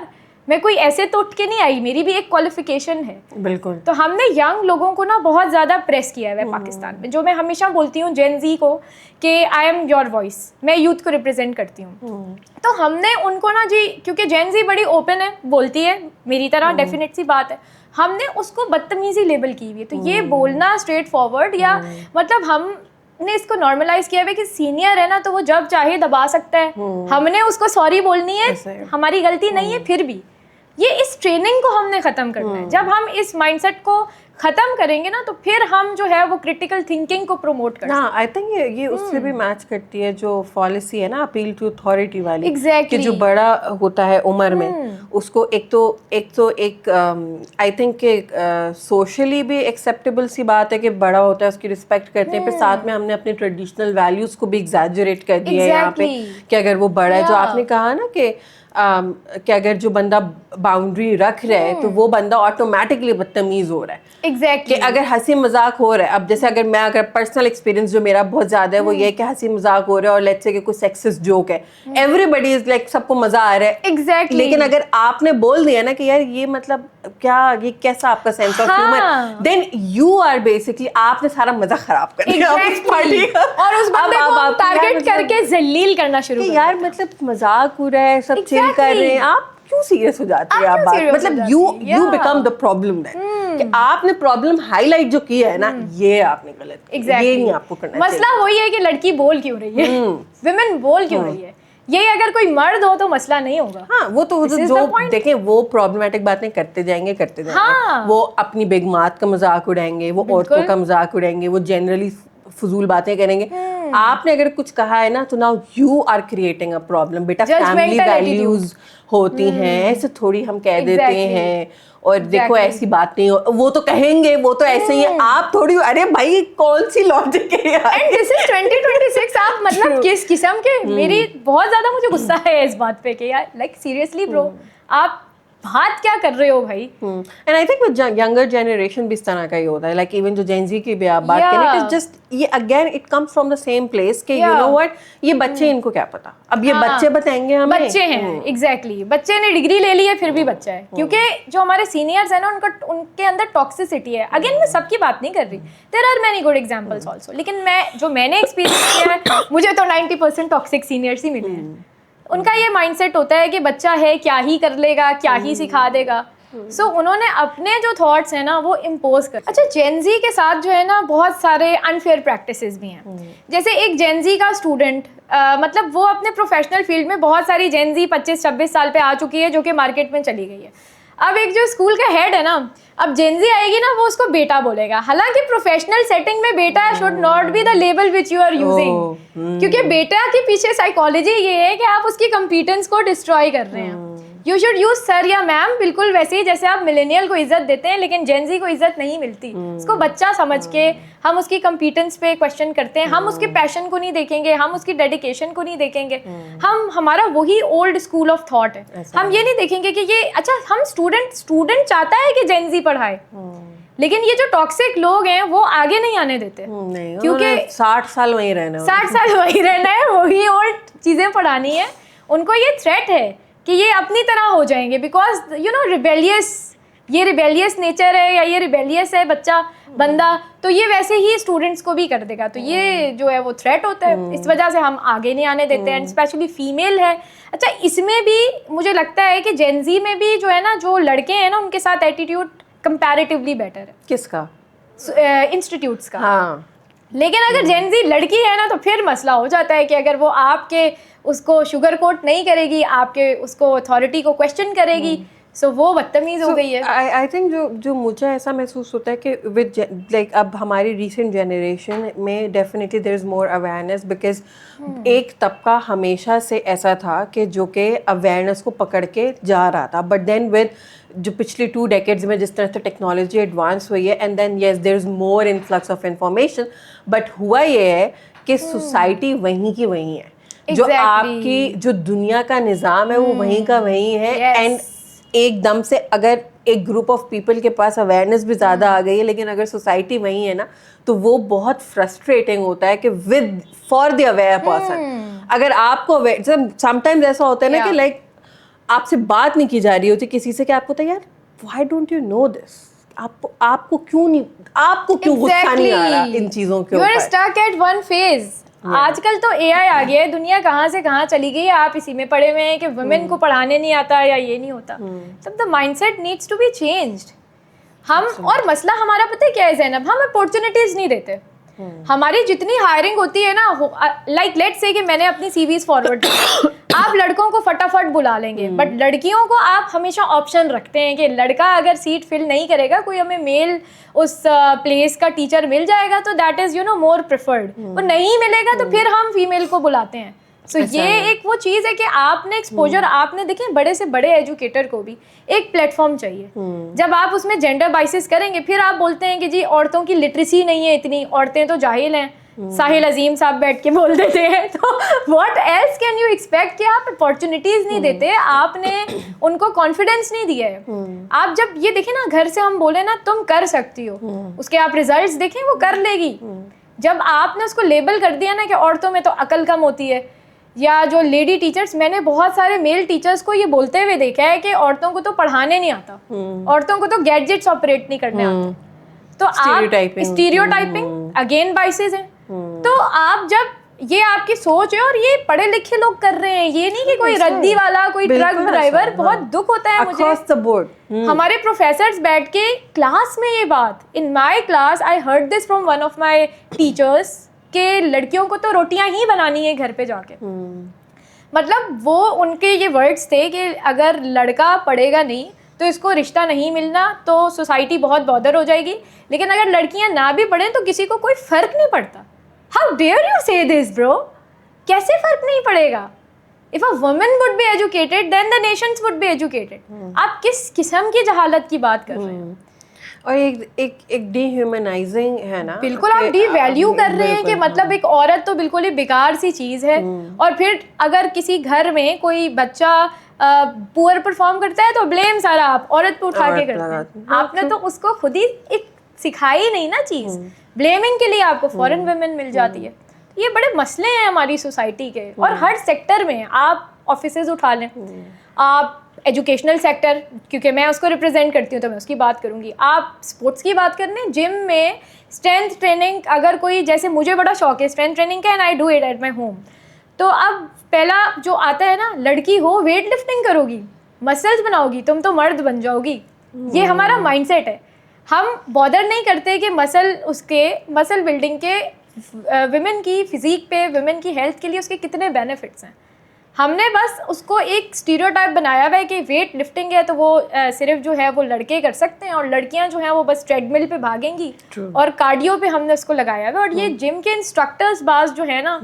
میں کوئی ایسے تو اٹھ کے نہیں آئی, میری بھی ایک کوالیفیکیشن ہے. بالکل. تو ہم نے ینگ لوگوں کو نا بہت زیادہ پریس کیا ہے پاکستان میں, جو میں ہمیشہ بولتی ہوں جین زی کو کہ آئی ایم یور وائس, میں یوتھ کو ریپرزینٹ کرتی ہوں. تو ہم نے ان کو نا جی, کیونکہ جین زی بڑی اوپن ہے, بولتی ہے میری طرح, ڈیفینیٹ سی بات ہے, ہم نے اس کو بدتمیزی لیبل کی ہوئی ہے. تو یہ بولنا اسٹریٹ فارورڈ یا مطلب ہم نے اس کو نارملائز کیا ہے کہ سینئر ہے نا تو وہ جب چاہے دبا سکتا ہے, ہم نے اس کو سوری بولنی ہے, ہماری غلطی نہیں ہے. پھر بھی یہ اس ٹریننگ کو ہم نے ختم کرنا ہے. جب ہم اس مائنڈ سیٹ کو ختم کریں گے نا تو پھر ہم جو ہے وہ کریٹیکل تھنکنگ کو پروموٹ کریں. ہاں, آئی تھنک یہ اس سے بھی میچ کرتی ہے جو پالیسی ہے نا اپیل ٹو اتھارٹی والی, کہ جو بڑا ہوتا ہے عمر میں اس کو ایک تو آئی تھنک کہ سوشلی بھی ایکسیپٹیبل سی بات ہے کہ بڑا ہوتا ہے اس کی رسپیکٹ کرتے ہیں. پھر ساتھ میں ہم نے اپنے ٹریڈیشنل ویلیوز کو بھی ایگزیجریٹ کر دیا ہے یہاں پہ کہ اگر وہ بڑا ہے, جو آپ نے کہا نا کہ اگر جو بندہ باؤنڈری رکھ رہا ہے تو وہ بندہ آٹومیٹکلی بدتمیز ہو رہا ہے. ایگزیکٹلی. کہ اگر ہنسی مذاق ہو رہا ہے, اب جیسے اگر پرسنل ایکسپیرینس جو میرا بہت زیادہ ہے وہ یہ ہے کہ ہنسی مذاق ہو رہا ہے اور لیٹس سے کہ کوئی سیکسسٹ جوک ہے, ایوری بڈی از لائک سب کو مزہ آ رہا ہے. ایگزیکٹلی. لیکن اگر آپ نے بول دیا نا کہ یار یہ مطلب کیا, یہ کیسا آپ کا sense of humour, then you are basically آپ نے سارا مزہ خراب کر دیا اس پارٹی کا, اور اس بندے کو ٹارگیٹ کر کے ذلیل کرنا شروع کر. یار مطلب مذاق ہو رہا ہے, سب چل کر رہے ہیں, آپ کیوں سیریس ہو جاتے ہیں؟ آپ بات مطلب you become the problem then, کہ آپ نے پرابلم ہائی لائٹ جو کی ہے نا یہ آپ نے غلط, یہ نہیں آپ کو کرنا چاہیے. مسئلہ وہی ہے کہ لڑکی بول کیوں رہی ہے, ویمن بول کیوں رہی ہے. یہ اگر کوئی مرد ہو تو مسئلہ نہیں ہوگا. ہاں, وہ تو جو دیکھیں وہ پرابلمٹک باتیں کرتے جائیں گے, وہ اپنی بیگمات کا مذاق اڑائیں گے, وہ عورتوں کا مذاق اڑائیں گے, وہ جنرلی فضول باتیں کریں گے. آپ نے اگر کچھ کہا ہے نا تو now you are creating a problem. بیٹا فیملی ویلیوز ہوتی ہیں, ایسے تھوڑی ہم کہہ دیتے ہیں, اور دیکھو ایسی بات نہیں, وہ تو کہیں گے وہ تو ایسے ہی ہے, آپ تھوڑی, ارے بھائی کون سی لاجک ہے یار. And this is 2026. آپ مطلب کس قسم کے, میری بہت زیادہ مجھے غصہ ہے اس بات پہ کہ یار لائک سیریسلی برو آپ بات کیا کر رہے ہو بھائی. And I think younger generation بھی اس طرح کا ہی ہوتا ہے, لائک ایون جو جین زی کی بھی آپ بات کریں, اٹ از جسٹ یہ again it comes from the same place کہ یو نو وٹ, یہ بچے ان کو کیا پتا, اب یہ بچے بتائیں گے ہمیں. بچے ہیں, ایگزیکٹلی, بچے نے ڈگری لے لی ہے پھر بھی بچہ ہے, کیونکہ جو ہمارے سینئرز ہیں نا ان کے اندر ٹاکسیسٹی ہے. اگین میں سب کی بات نہیں کر رہی, there are many good examples also, لیکن میں نے ایکسپیرینس کیا ہے, مجھے تو 90% ٹاکسک سینئرس ہی ملے ہیں. ان کا یہ مائنڈ سیٹ ہوتا ہے کہ بچہ ہے, کیا ہی کر لے گا, کیا ہی سکھا دے گا. سو انہوں نے اپنے جو تھاٹس ہیں نا وہ امپوز کر. اچھا, جین زی کے ساتھ جو ہے نا بہت سارے انفیئر پریکٹسز بھی ہیں. جیسے ایک جین زی کا اسٹوڈنٹ, مطلب وہ اپنے پروفیشنل فیلڈ میں بہت ساری جین زی 25-26 سال پہ آ چکی ہے جو کہ مارکیٹ میں چلی گئی ہے. اب ایک جو اسکول کا ہیڈ ہے نا, اب جین زی آئے گی نا, وہ اس کو بیٹا بولے گا, حالانکہ پروفیشنل سیٹنگ میں beta should not be the label which you are using, کیونکہ بیٹا کے پیچھے سائیکالوجی یہ ہے کہ آپ اس کی کمپیٹنس کو ڈسٹروائے کر رہے ہیں. یو شوڈ یوز سر یا میم, بالکل ویسے ہی جیسے آپ ملینیل کو عزت دیتے ہیں, لیکن جین زی کو عزت نہیں ملتی. اس کو بچہ سمجھ کے ہم اس کی کمپیٹنس پہ کوشچن کرتے ہیں, ہم اس کے پیشن کو نہیں دیکھیں گے, ہم اس کی ڈیڈیکیشن کو نہیں دیکھیں گے. ہمارا وہی اولڈ اسکول آف تھاٹ ہے, ہم یہ نہیں دیکھیں گے کہ یہ اچھا ہم اسٹوڈنٹ چاہتا ہے کہ جین زی پڑھائے, لیکن یہ جو ٹاکسک لوگ ہیں وہ آگے نہیں آنے دیتے, کیونکہ 60 سال وہیں رہنا ہے, وہی اولڈ چیزیں پڑھانی ہے. ان کو یہ تھریٹ ہے کہ یہ اپنی طرح ہو جائیں گے, بیکاز یو نو یہ ریبیلیس نیچر ہے, یا یہ ریبیلیس ہے بچہ بندہ, تو یہ ویسے ہی اسٹوڈنٹس کو بھی کر دے گا. تو یہ جو ہے وہ تھریٹ ہوتا ہے, اس وجہ سے ہم آگے نہیں آنے دیتے ہیں, اسپیشلی فیمیل ہے. اچھا, اس میں بھی مجھے لگتا ہے کہ جین زی میں بھی جو ہے نا, جو لڑکے ہیں نا ان کے ساتھ ایٹیٹیوڈ کمپیریٹیولی بیٹر ہے. کس کا؟ انسٹیٹیوٹس کا. ہاں, لیکن اگر جین زی لڑکی ہے نا تو پھر مسئلہ ہو جاتا ہے کہ اگر وہ آپ کے اس کو شوگر کوٹ نہیں کرے گی, آپ کے اس کو اتھارٹی کو کویسچن کرے گی, سو وہ بدتمیز ہو گئی ہے. آئی تھنک جو مجھے ایسا محسوس ہوتا ہے کہ ود لائک اب ہماری ریسنٹ جنریشن میں definitely there is more awareness, because ایک طبقہ ہمیشہ سے ایسا تھا کہ جو کہ اویئرنیس کو پکڑ کے جا رہا تھا, بٹ دین ود جو پچھلی 2 decades میں جس طرح سے ٹیکنالوجی ایڈوانس ہوئی ہے, and then yes there is more influx of information, but ہوا یہ ہے کہ سوسائٹی وہیں کی وہیں ہے, جو آپ کی جو دنیا کا نظام ہے وہ وہیں کا وہیں ہے, اینڈ ایک دم سے اگر ایک گروپ آف پیپل کے پاس اویئرنیس بھی زیادہ آ گئی ہے, لیکن اگر سوسائٹی وہیں ہے نا, تو وہ بہت فرسٹریٹنگ ہوتا ہے کہ with for the aware person, اگر آپ کو سم ٹائمز ایسا ہوتا ہے نا کہ لائک آپ سے بات نہیں کی جا رہی ہوتی کسی سے, کہ آپ کو تو یار وائی ڈونٹ یو نو دس, آپ کو کیوں غصہ نہیں آ رہا ان چیزوں کے اوپر, you are stuck at one phase. آج کل تو اے آئی آ گیا ہے, دنیا کہاں سے کہاں چلی گئی ہے, آپ اسی میں پڑے ہوئے ہیں کہ ویمن کو پڑھانے نہیں آتا یا یہ نہیں ہوتا. تب the mindset needs to be changed. ہم اور مسئلہ ہمارا پتہ ہے کیا ہے زینب, ہم اپارچونیٹیز نہیں دیتے. ہماری جتنی ہائرنگ ہوتی ہے نا, لائک لیٹ سے کہ میں نے اپنی سی ویز فارورڈ کی, آپ لڑکوں کو فٹافٹ بلا لیں گے, بٹ لڑکیوں کو آپ ہمیشہ آپشن رکھتے ہیں کہ لڑکا اگر سیٹ فل نہیں کرے گا, کوئی ہمیں میل اس پلیس کا ٹیچر مل جائے گا تو دیٹ از مور پریفرڈ, وہ نہیں ملے گا تو پھر ہم فیمیل کو بلاتے ہیں. سو یہ ایک وہ چیز ہے کہ آپ نے ایکسپوجر, آپ نے دیکھیں بڑے سے بڑے ایجوکیٹر کو بھی ایک پلیٹ فارم چاہیے. جب آپ اس میں جینڈر بائسز کریں گے, پھر آپ بولتے ہیں کہ جی عورتوں کی لٹریسی نہیں ہے اتنی, عورتیں تو جاہل ہیں, ساحل عظیم صاحب بیٹھ کے بول دیتے ہیں, تو what else can you expect, کہ آپ اپارچونیٹیز نہیں دیتے, آپ نے ان کو کانفیڈینس نہیں دیا ہے. آپ جب یہ دیکھیں نا, گھر سے ہم بولے نا تم کر سکتی ہو, اس کے آپ ریزلٹس دیکھیں وہ کر لے گی. جب آپ نے اس کو لیبل کر دیا نا کہ عورتوں میں تو عقل کم ہوتی ہے, یا جو لیڈی ٹیچرس, میں نے بہت سارے میل ٹیچرس کو یہ بولتے ہوئے دیکھا ہے کہ عورتوں کو تو پڑھانے نہیں آتا, عورتوں کو تو گیڈجٹس آپریٹ نہیں کرنے آتے. تو آپ اسٹیریو ٹائپنگ اگین بائسز ہیں. تو آپ جب یہ آپ کی سوچ ہے, اور یہ پڑھے لکھے لوگ کر رہے ہیں, یہ نہیں کہ کوئی ردی والا, کوئی ٹرک ڈرائیور. بہت دکھ ہوتا ہے مجھے, ہمارے پروفیسرز بیٹھ کے کلاس میں یہ بات, in my class I heard this from one of my teachers, کہ لڑکیوں کو تو روٹیاں ہی بنانی ہے گھر پہ جا کے. مطلب وہ ان کے یہ ورڈس تھے کہ اگر لڑکا پڑھے گا نہیں تو اس کو رشتہ نہیں ملنا, تو سوسائٹی بہت بادر ہو جائے گی, لیکن اگر لڑکیاں نہ بھی پڑھیں تو کسی کو کوئی فرق نہیں پڑتا. ہاؤ ڈیئر یو سے دس برو, کیسے فرق نہیں پڑے گا؟ If a woman would be educated, then the nations would be educated. آپ کس قسم کی جہالت کی بات کر رہے ہیں؟ اور ایک ڈی ہیومنائزنگ ہے نا, بالکل آپ ڈی ویلیو کر رہے ہیں کہ مطلب ایک عورت تو بالکل ہی بیکار سی چیز ہے. اور پھر اگر کسی گھر میں کوئی بچہ پور پرفارم کرتا ہے تو بلیم سارا آپ عورت پہ اٹھا کے کرتے ہیں. آپ نے تو اس کو خود ہی ایک سکھائی نہیں نا چیز, بلیمنگ کے لیے آپ کو فورن ویمن مل جاتی ہے. یہ بڑے مسئلے ہیں ہماری سوسائٹی کے, اور ہر سیکٹر میں. آپ آفیسز اٹھا لیں, آپ ایجوکیشنل سیکٹر, کیونکہ میں اس کو ریپرزینٹ کرتی ہوں تو میں اس کی بات کروں گی. آپ اسپورٹس کی بات کر لیں, جم میں اسٹرینتھ ٹریننگ, اگر کوئی, جیسے مجھے بڑا شوق ہے اسٹرینتھ ٹریننگ کا, and I do it at my home. تو اب پہلا جو آتا ہے نا, لڑکی ہو ویٹ لفٹنگ کرو گی, مسلز بناؤ گی, تم تو مرد بن جاؤ گی. یہ ہمارا مائنڈ سیٹ ہے. ہم بادر نہیں کرتے کہ مسل بلڈنگ کے ویمن کی فزیک پہ, ویمن کی ہیلتھ کے لیے اس کے کتنے بینیفٹس ہیں. ہم نے بس اس کو ایک اسٹیریوٹائپ بنایا ہوا ہے کہ ویٹ لفٹنگ ہے تو وہ صرف جو ہے وہ لڑکے کر سکتے ہیں, اور لڑکیاں جو ہیں وہ بس ٹریڈ مل پہ بھاگیں گی, اور کارڈیو پہ ہم نے اس کو لگایا ہوا ہے. اور یہ جم کے انسٹرکٹرز بعض جو ہے نا,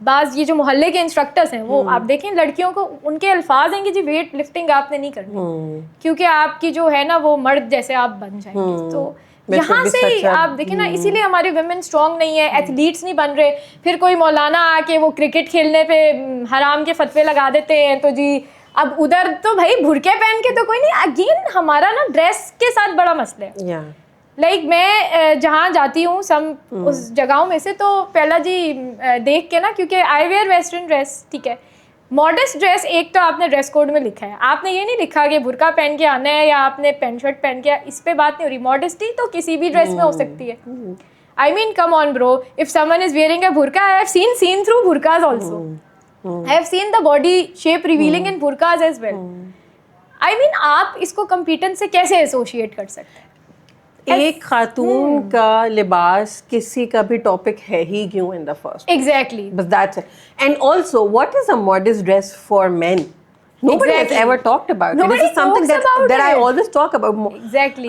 بعض یہ جو محلے کے انسٹرکٹرز ہیں, وہ آپ دیکھیں لڑکیوں کو ان کے الفاظ ہیں کہ جی ویٹ لفٹنگ آپ نے نہیں کرنی, کیونکہ آپ کی جو ہے نا وہ مرد جیسے آپ بن جائیں گے. تو یہاں سے ہی آپ دیکھیں نا, اسی لیے ہمارے ویمن اسٹرانگ نہیں ہے, ایتھلیٹس نہیں بن رہے. پھر کوئی مولانا آ کے وہ کرکٹ کھیلنے پہ حرام کے فتوے لگا دیتے ہیں, تو جی اب ادھر تو بھائی بھرکے پہن کے تو کوئی نہیں. اگین ہمارا نا ڈریس کے ساتھ بڑا مسئلہ ہے. لائک میں جہاں جاتی ہوں سم اس جگہوں میں سے, تو پہلا جی دیکھ کے نا, کیونکہ آئی ویئر ویسٹرن ڈریس, ٹھیک ہے, ماڈسٹ ڈریس ایک تو آپ نے ڈریس کوڈ میں لکھا ہے, آپ نے یہ نہیں لکھا کہ برقع پہن کے آنا ہے یا آپ نے پینٹ شرٹ پہن کے, اس پہ بات نہیں ہو رہی. ماڈسٹی تو کسی بھی ڈریس میں ہو سکتی ہے. I mean, come on bro, if someone is wearing a burqa, I have seen through burqas also. I have seen the body shape revealing in burqas as well. I mean, آپ اس کو competence سے کیسے associate کر سکتے ہیں؟ ایک خاتون کا لباس کسی کا بھی ٹاپک ہے ہی کیوں in the first. Exactly. But that's it. And also, what is a modest dress for men? Nobody has Exactly. ever talked about it. Nobody This is something talks that about I it. always talk about. Exactly.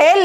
hell,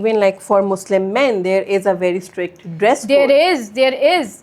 even like for Muslim men there is a very strict dress code. There is.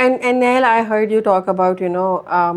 And Nehal, I heard you talk about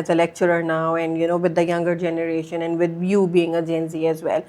as a lecturer now, and with the younger generation and with you being a Gen Z as well,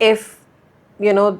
if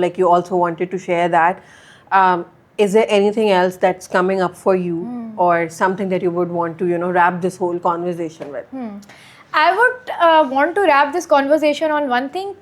like you also wanted to share that, is there anything else that's coming up for you or something that you would want to wrap this whole conversation with? I would want to wrap this conversation on one thing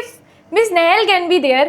if Miss Nehal can be there,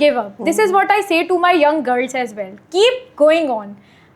give up. This is what I say to my young girls as well. Keep going on.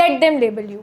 let them label you.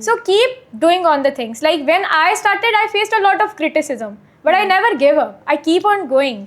So keep doing on the things. Like when I started, I faced a lot of criticism, but I never gave up. I keep on going.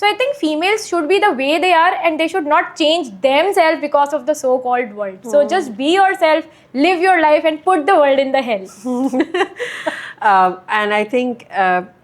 So I think females should be the way they are, and they should not change themselves because of the so-called world. So just be yourself, live your life, and put the world in the hell. And I think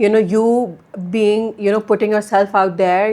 You being putting yourself out there,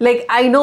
Like I know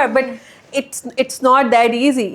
are, but it's not that easy.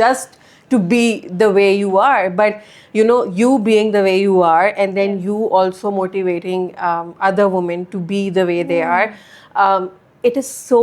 just to be the way you are. But you being the way you are, and then you also motivating other women to be the way they are, it is so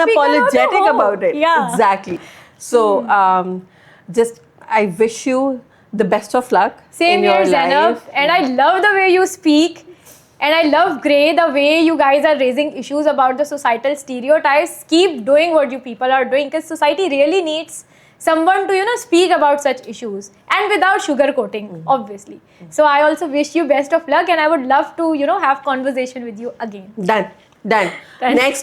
unapologetic about it. Exactly. So just I wish you the best of luck in your life. And I love the way you speak, and I love Grey, the way you guys are raising issues about the societal stereotypes. Keep doing what you people are doing, because society really needs someone to speak about such issues, and without sugarcoating, obviously. So I also wish you best of luck, and I would love to have conversation with you again. Done. Next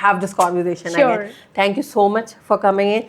have this conversation again. Thank you so much for coming in,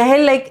Nehal, like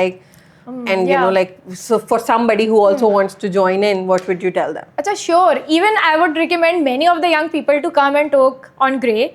like? And like, so for somebody who also wants to join in, what would you tell them? Acha, sure. Even I would recommend many of the young people to come and talk on Grey.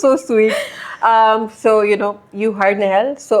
so sweet. So you heard Nehal. So